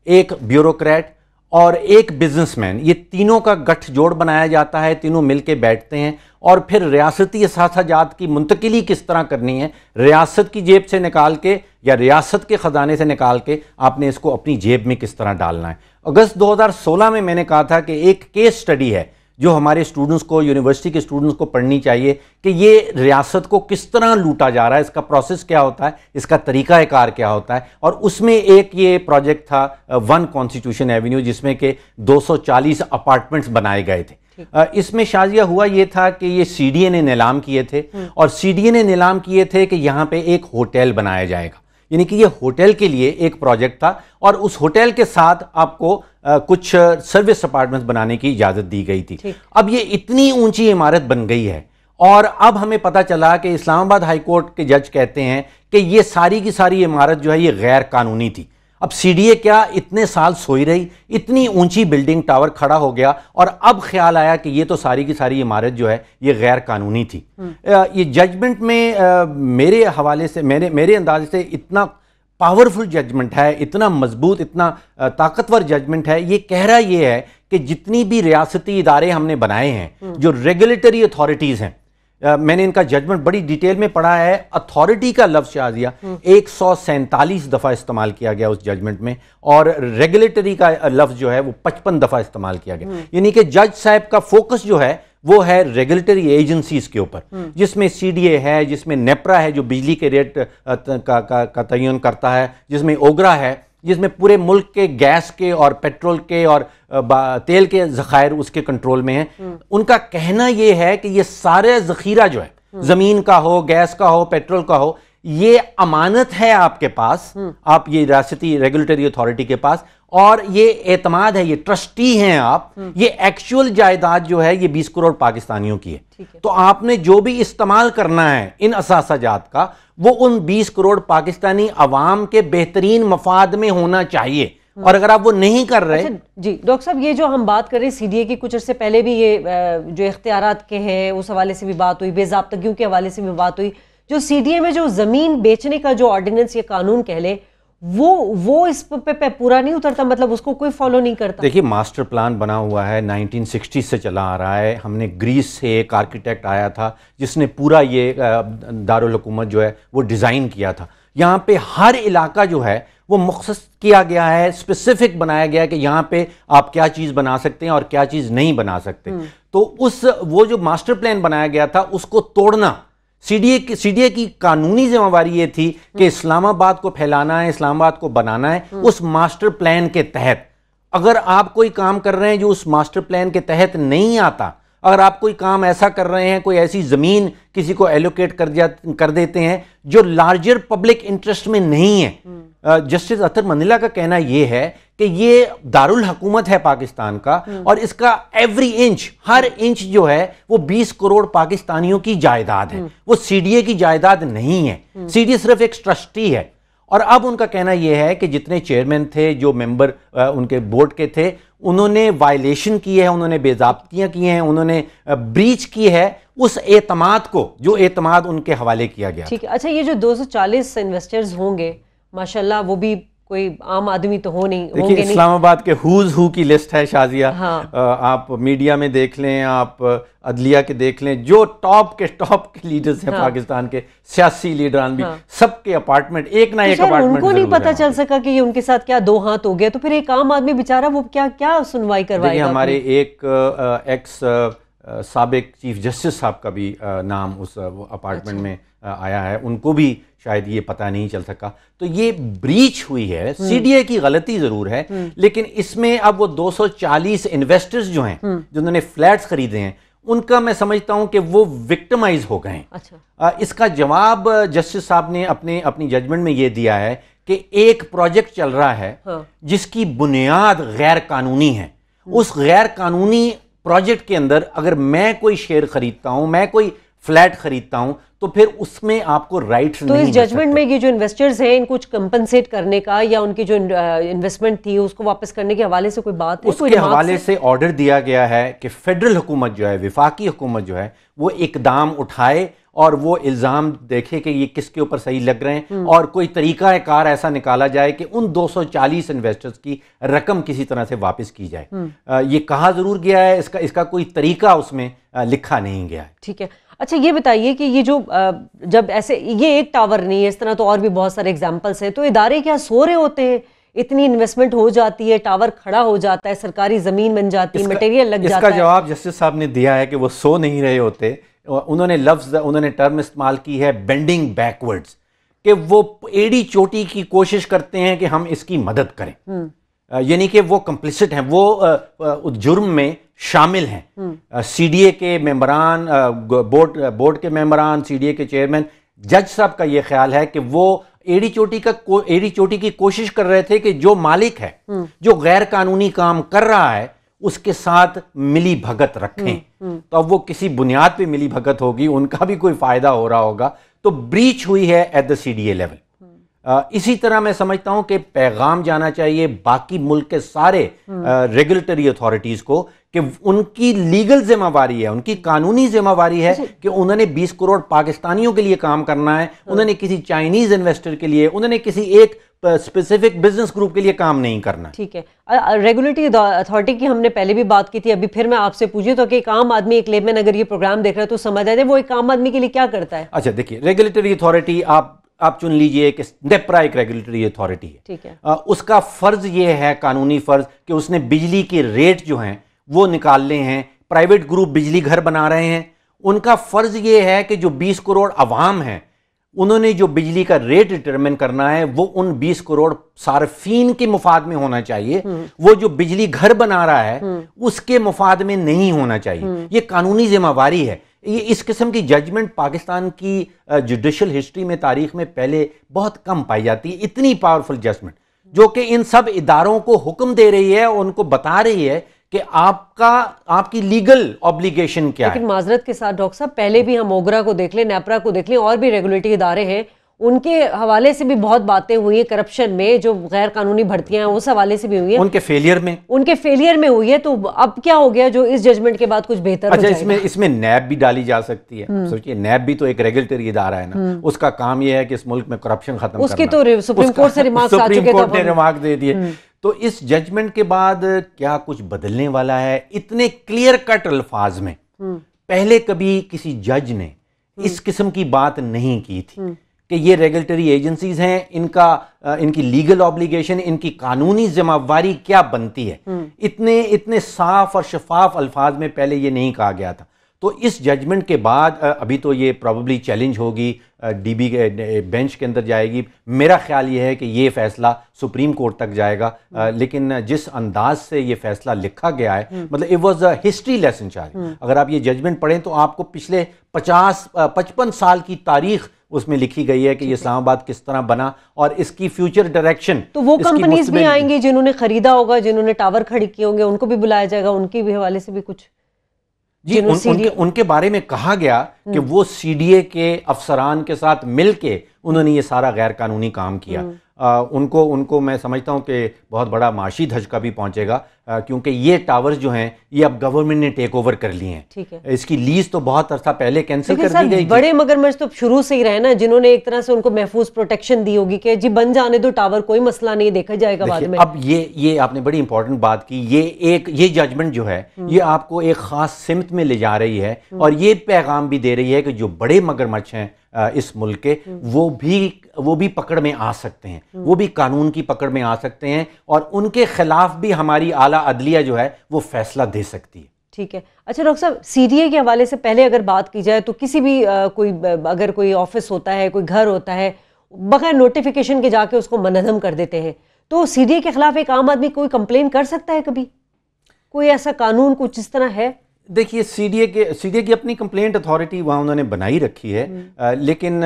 एक ब्यूरोक्रेट और एक बिजनेसमैन, ये तीनों का गठजोड़ बनाया जाता है, तीनों मिलके बैठते हैं और फिर रियासती असासाजात की मुंतकिली किस तरह करनी है, रियासत की जेब से निकाल के या रियासत के ख़जाने से निकाल के आपने इसको अपनी जेब में किस तरह डालना है। अगस्त 2016 में मैंने कहा था कि एक केस स्टडी है जो हमारे स्टूडेंट्स को, यूनिवर्सिटी के स्टूडेंट्स को पढ़नी चाहिए कि ये रियासत को किस तरह लूटा जा रहा है, इसका प्रोसेस क्या होता है, इसका तरीक़ाकार क्या होता है। और उसमें एक ये प्रोजेक्ट था वन कॉन्स्टिट्यूशन एवेन्यू, जिसमें कि 240 अपार्टमेंट्स बनाए गए थे। इसमें शाजिया हुआ ये था कि ये सीडीए ने नीलाम किए थे, और सीडीए ने नीलाम किए थे कि यहाँ पे एक होटल बनाया जाएगा, यानी कि ये होटल के लिए एक प्रोजेक्ट था, और उस होटल के साथ आपको कुछ सर्विस अपार्टमेंट्स बनाने की इजाजत दी गई थी। अब ये इतनी ऊंची इमारत बन गई है, और अब हमें पता चला कि इस्लामाबाद हाई कोर्ट के जज कहते हैं कि ये सारी की सारी इमारत जो है ये गैर कानूनी थी। अब सीडीए क्या इतने साल सोई रही, इतनी ऊंची बिल्डिंग टावर खड़ा हो गया, और अब ख्याल आया कि ये तो सारी की सारी इमारत जो है ये गैर कानूनी थी। ये जजमेंट में मेरे हवाले से, मेरे अंदाजे से इतना पावरफुल जजमेंट है, इतना मजबूत, इतना ताकतवर जजमेंट है। ये कह रहा ये है कि जितनी भी रियासती इदारे हमने बनाए हैं, जो रेगुलेटरी अथॉरिटीज़ हैं, मैंने इनका जजमेंट बड़ी डिटेल में पढ़ा है। अथॉरिटी का लफ्ज शाजिया 147 दफ़ा इस्तेमाल किया गया उस जजमेंट में, और रेगुलेटरी का लफ्ज जो है वो 55 दफ़ा इस्तेमाल किया गया। यानी कि जज साहब का फोकस जो है वो है रेगुलेटरी एजेंसीज के ऊपर, जिसमें सीडीए है, जिसमें नेप्रा है जो बिजली के रेट का तयन करता है, जिसमें ओगरा है, जिसमें पूरे मुल्क के गैस के और पेट्रोल के और तेल के ज़खायर उसके कंट्रोल में हैं। उनका कहना यह है कि ये सारे ज़खीरा जो है, ज़मीन का हो, गैस का हो, पेट्रोल का हो, ये अमानत है आपके पास, आप ये रियासती रेगुलेटरी अथॉरिटी के पास, और ये एतमाद है, ये ट्रस्टी हैं आप। ये एक्चुअल जायदाद जो है ये 20 करोड़ पाकिस्तानियों की है। तो आपने जो भी इस्तेमाल करना है इन असासाजात का, वो उन 20 करोड़ पाकिस्तानी अवाम के बेहतरीन मफाद में होना चाहिए। और अगर आप वो नहीं कर रहे। अच्छा, जी डॉक्टर साहब, ये जो हम बात कर रहे हैं सीडीए की, कुछ अर्से पहले भी ये जो इख्तियारात के हैं उस हवाले से भी बात हुई, बेज़ाब्तगियों के हवाले से भी बात हुई। जो सीडीए में जो जमीन बेचने का जो ऑर्डिनेंस या कानून कह ले, वो इस पे पूरा नहीं उतरता, मतलब उसको कोई फॉलो नहीं करता। देखिए, मास्टर प्लान बना हुआ है, 1960 से चला आ रहा है। हमने ग्रीस से एक आर्किटेक्ट आया था जिसने पूरा ये दारुल हुकूमत जो है वो डिज़ाइन किया था। यहाँ पे हर इलाका जो है वो मुख्तस किया गया है, स्पेसिफिक बनाया गया है कि यहाँ पे आप क्या चीज़ बना सकते हैं और क्या चीज़ नहीं बना सकते। तो वो जो मास्टर प्लान बनाया गया था उसको तोड़ना सीडीए की कानूनी जिम्मेवारी ये थी कि इस्लामाबाद को फैलाना है, इस्लामाबाद को बनाना है उस मास्टर प्लान के तहत। अगर आप कोई काम कर रहे हैं जो उस मास्टर प्लान के तहत नहीं आता, अगर आप कोई काम ऐसा कर रहे हैं, कोई ऐसी जमीन किसी को एलोकेट कर देते हैं जो लार्जर पब्लिक इंटरेस्ट में नहीं है, जस्टिस अतर मंदिला का कहना यह है कि ये दारुल हुकूमत है पाकिस्तान का, और इसका एवरी इंच, हर इंच जो है वो 20 करोड़ पाकिस्तानियों की जायदाद है, वो सीडीए की जायदाद नहीं है। सीडीए सिर्फ एक ट्रस्टी है। और अब उनका कहना यह है कि जितने चेयरमैन थे, जो मेंबर उनके बोर्ड के थे, उन्होंने वायलेशन की है, उन्होंने बेज़ाब्तियां की हैं, उन्होंने ब्रीच की है उस एतमाद को, जो एतमाद उनके हवाले किया गया। ठीक है। अच्छा, ये जो 240 इन्वेस्टर्स होंगे, माशाल्लाह, वो भी कोई आम आदमी तो हो नहीं होंगे। देखिए, इस्लामाबाद के हुज हु की लिस्ट है शाजिया। हाँ। आप मीडिया में देख लें, आप अदलिया के देख लें, जो टॉप के लीडर्स हैं, हाँ। पाकिस्तान के सियासी लीडरान भी, हाँ। सबके अपार्टमेंट, एक ना एक अपार्टमेंट। उनको नहीं पता चल सका कि ये उनके साथ क्या दो हाथ हो गया, तो फिर एक आम आदमी बेचारा वो क्या सुनवाई करवाएगा। हमारे एक एक्स साबिक चीफ जस्टिस साहब का भी नाम उस अपार्टमेंट में आया है, उनको भी शायद ये पता नहीं चल सका। तो ये ब्रीच हुई है, सीडीए की गलती जरूर है, लेकिन इसमें अब वो 240 इन्वेस्टर्स जो हैं, जिन्होंने फ्लैट्स खरीदे हैं, उनका मैं समझता हूं कि वो विक्टिमाइज हो गए हैं। अच्छा। इसका जवाब जस्टिस साहब ने अपनी जजमेंट में ये दिया है कि एक प्रोजेक्ट चल रहा है, हाँ। जिसकी बुनियाद गैर कानूनी है। उस गैर कानूनी प्रोजेक्ट के अंदर अगर मैं कोई शेयर खरीदता हूं, मैं कोई फ्लैट खरीदता हूं, तो फिर उसमें आपको राइट्स नहीं। तो इस जजमेंट में ये जो इन्वेस्टर्स हैं, इनको कंपनसेट करने का या उनकी जो इन्वेस्टमेंट थी उसको वापस करने के हवाले से कोई बात है? उसके हवाले से ऑर्डर दिया गया है कि फेडरल हुकूमत जो है, विफाकी हुकूमत जो है, वो इकदाम उठाए और वो इल्ज़ाम देखे कि ये किसके ऊपर सही लग रहे हैं, और कोई तरीका कार ऐसा निकाला जाए कि उन 240 इन्वेस्टर्स की रकम किसी तरह से वापस की जाए। ये कहा जरूर गया है, इसका कोई तरीका उसमें लिखा नहीं गया है। ठीक है। अच्छा, ये बताइए कि ये जो जब ऐसे, ये एक टावर नहीं है, इस तरह तो और भी बहुत सारे एग्जाम्पल्स हैं, तो इदारे क्या सो रहे होते हैं? इतनी इन्वेस्टमेंट हो जाती है, टावर खड़ा हो जाता है, सरकारी जमीन बन जाती है, मटेरियल लग जाता है। इसका जवाब जस्टिस साहब ने दिया है कि वो सो नहीं रहे होते। उन्होंने टर्म इस्तेमाल की है बेंडिंग बैकवर्ड्स, कि वो एड़ी चोटी की कोशिश करते हैं कि हम इसकी मदद करें, यानी कि वो कंप्लिसिट हैं, वो जुर्म में शामिल हैं। सीडीए के मेंबरान, बोर्ड के मेंबरान, सीडीए के चेयरमैन, जज साहब का ये ख्याल है कि वो एड़ी चोटी की कोशिश कर रहे थे कि जो मालिक है, जो गैर कानूनी काम कर रहा है, उसके साथ मिली भगत रखें। तो अब वो किसी बुनियाद पे मिली भगत होगी, उनका भी कोई फायदा हो रहा होगा, तो ब्रीच हुई है एट द सीडीए लेवल। इसी तरह मैं समझता हूं कि पैगाम जाना चाहिए बाकी मुल्क के सारे रेगुलेटरी अथॉरिटीज को कि उनकी लीगल जिम्मेवारी है, उनकी कानूनी जिम्मेवारी है कि उन्होंने 20 करोड़ पाकिस्तानियों के लिए काम करना है, उन्होंने किसी चाइनीज इन्वेस्टर के लिए, उन्होंने किसी एक स्पेसिफिक बिजनेस ग्रुप के लिए काम नहीं करना। ठीक है, रेगुलेटरी अथॉरिटी की हमने पहले भी बात की थी, अभी फिर मैं आपसे पूछी तो कि एक आम आदमी, एक लेमैन अगर ये प्रोग्राम देख रहा है तो समझ आ जाए वो एक आम आदमी के लिए क्या करता है। अच्छा देखिए, रेगुलेटरी अथॉरिटी आप चुन लीजिए कि नेप्रा एक रेगुलेटरी अथॉरिटी है। ठीक है। उसका फर्ज ये है, कानूनी फर्ज, कि उसने बिजली के रेट जो हैं वो निकालने हैं। प्राइवेट ग्रुप बिजली घर बना रहे हैं, उनका फर्ज ये है कि जो 20 करोड़ अवाम हैं उन्होंने जो बिजली का रेट डिटरमिन करना है वो उन 20 करोड़ सार्फिन के मुफाद में होना चाहिए, वो जो बिजली घर बना रहा है उसके मुफाद में नहीं होना चाहिए। ये कानूनी जिम्मेवारी है। ये इस किस्म की जजमेंट पाकिस्तान की जुडिशल हिस्ट्री में, तारीख में पहले बहुत कम पाई जाती है। इतनी पावरफुल जजमेंट जो कि इन सब इदारों को हुक्म दे रही है, उनको बता रही है कि आपकी लीगल ऑब्लिगेशन क्या है। लेकिन माजरत के साथ डॉक्टर साहब, पहले भी हम ओगरा को देख लें, नेपरा को देख लें, और भी रेगुलेटरी इदारे हैं, उनके हवाले से भी बहुत बातें हुई हैं। करप्शन में जो गैर कानूनी भर्तियां हैं उस हवाले से भी हुई हैं, उनके फेलियर में हुई है। तो अब क्या हो गया जो इस जजमेंट के बाद कुछ बेहतर हो जाएगा? इसमें नैब भी डाली जा सकती है। सोचिए, नैब भी तो एक रेगुलेटरी इदारा है ना, उसका काम यह है कि इस मुल्क में करप्शन खत्म करना। उसकी तो सुप्रीम कोर्ट से रिमार्क्स आ चुके, सुप्रीम कोर्ट ने रिमार्क दे दिए। तो इस जजमेंट के बाद क्या कुछ बदलने वाला है? इतने क्लियर कट अल्फाज में पहले कभी किसी जज ने इस किस्म की बात नहीं की थी कि ये रेगुलेटरी एजेंसीज हैं, इनकी लीगल ऑब्लिगेशन, इनकी कानूनी जिम्मेवारी क्या बनती है। इतने साफ और शफाफ अल्फाज में पहले ये नहीं कहा गया था। तो इस जजमेंट के बाद अभी तो ये प्रॉबेबली चैलेंज होगी, डीबी के बेंच के अंदर जाएगी। मेरा ख्याल ये है कि ये फैसला सुप्रीम कोर्ट तक जाएगा, लेकिन जिस अंदाज से ये फैसला लिखा गया है, मतलब it was a history lesson चाहिए। अगर आप ये जजमेंट पढ़ें तो आपको पिछले 55 साल की तारीख उसमें लिखी गई है कि ये इस्लामाबाद किस तरह बना और इसकी फ्यूचर डायरेक्शन। तो वो कंपनीज भी आएंगी जिन्होंने खरीदा होगा, जिन्होंने टावर खड़ी किए होंगे, उनको भी बुलाया जाएगा, उनके भी हवाले से भी कुछ जी उनके बारे में कहा गया कि वो सीडीए के अफसरान के साथ मिलके उन्होंने ये सारा गैर कानूनी काम किया। उनको मैं समझता हूं कि बहुत बड़ा माशी धचका भी पहुंचेगा, क्योंकि ये टावर्स जो हैं ये अब गवर्नमेंट ने टेक ओवर कर लिए हैं। ठीक है। इसकी लीज तो बहुत अर्सा पहले कैंसिल कर दी गई। बड़े मगरमच्छ तो शुरू से ही रहे ना, जिन्होंने एक तरह से उनको महफूज प्रोटेक्शन दी होगी कि जी बन जाने दो टावर, कोई मसला नहीं, देखा जाएगा बाद में। अब ये आपने बड़ी इंपॉर्टेंट बात की। ये जजमेंट जो है ये आपको एक खास सिमत में ले जा रही है और ये पैगाम भी दे रही है कि जो बड़े मगरमच्छ हैं इस मुल्क के, वो भी पकड़ में आ सकते हैं, वो भी कानून की पकड़ में आ सकते हैं और उनके खिलाफ भी हमारी आला अदलिया जो है वो फैसला दे सकती है। ठीक है। अच्छा डॉक्टर साहब, सीडीए के हवाले से पहले अगर बात की जाए तो किसी भी अगर कोई ऑफिस होता है, कोई घर होता है, बगैर नोटिफिकेशन के जाके उसको मनहदम कर देते हैं, तो सीडीए के खिलाफ एक आम आदमी कोई कंप्लेन कर सकता है कभी? कोई ऐसा कानून कुछ इस तरह है? देखिए, सीडीए की अपनी कंप्लेंट अथॉरिटी वहाँ उन्होंने बनाई रखी है, लेकिन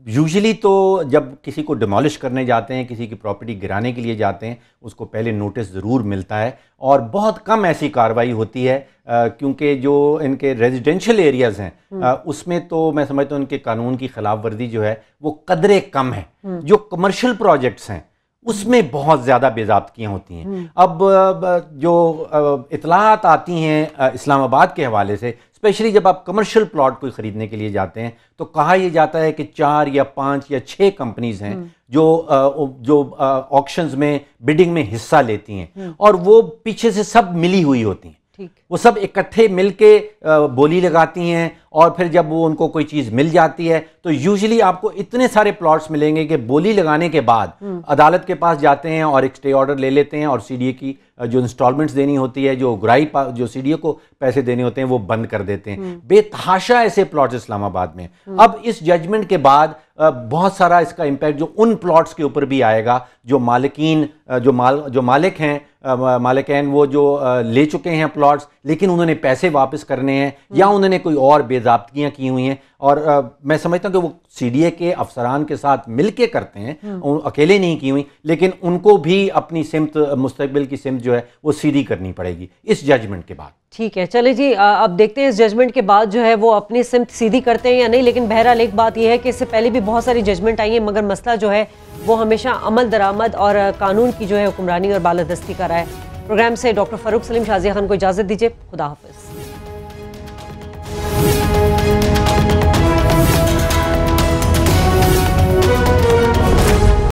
यूजुअली तो जब किसी को डिमोलिश करने जाते हैं, किसी की प्रॉपर्टी गिराने के लिए जाते हैं, उसको पहले नोटिस ज़रूर मिलता है और बहुत कम ऐसी कार्रवाई होती है, क्योंकि जो इनके रेजिडेंशियल एरियाज़ हैं उसमें तो मैं समझता हूँ इनके कानून की खिलाफ वर्जी जो है वो कदरे कम है। जो कमर्शियल प्रोजेक्ट्स हैं उसमें बहुत ज़्यादा बेज़ाब्तियाँ होती हैं। अब जो इतलात आती हैं इस्लामाबाद के हवाले से, स्पेशली जब आप कमर्शियल प्लॉट कोई ख़रीदने के लिए जाते हैं तो कहा यह जाता है कि 4 या 5 या 6 कंपनीज हैं जो ऑक्शंस में, बिडिंग में हिस्सा लेती हैं और वो पीछे से सब मिली हुई होती हैं। वो सब इकट्ठे मिलके बोली लगाती हैं और फिर जब वो उनको कोई चीज़ मिल जाती है तो यूजुअली आपको इतने सारे प्लॉट्स मिलेंगे कि बोली लगाने के बाद अदालत के पास जाते हैं और एक स्टे ऑर्डर ले लेते हैं और सीडीए की जो इंस्टॉलमेंट्स देनी होती है, जो सीडीए को पैसे देने होते हैं वो बंद कर देते हैं। बेतहाशा ऐसे प्लॉट्स इस्लामाबाद में। अब इस जजमेंट के बाद बहुत सारा इसका इम्पैक्ट जो उन प्लॉट्स के ऊपर भी आएगा जो मालिकीन, जो मालिक हैं, मालिकैन वो जो ले चुके हैं प्लॉट्स लेकिन उन्होंने पैसे वापस करने हैं या उन्होंने कोई और बेज़ाब्तियाँ की हुई हैं और मैं समझता हूँ कि वो सीडीए के अफसरान के साथ मिलके करते हैं, अकेले नहीं की हुई, लेकिन उनको भी अपनी सिमत, मुस्तकबिल की सिमत जो है वो सीधी करनी पड़ेगी इस जजमेंट के बाद। ठीक है, चले जी, अब देखते हैं इस जजमेंट के बाद जो है वो अपनी सिमत सीधी करते हैं या नहीं। लेकिन बहरहाल एक बात यह है कि इससे पहले भी बहुत सारी जजमेंट आई है, मगर मसला जो है वो हमेशा अमल दरामद और कानून की जो है हुक्मरानी और बालादस्ती का रहा है। प्रोग्राम से डॉक्टर फरूक सलीम शाजिया खान को इजाजत दीजिए। खुदा हाफिज।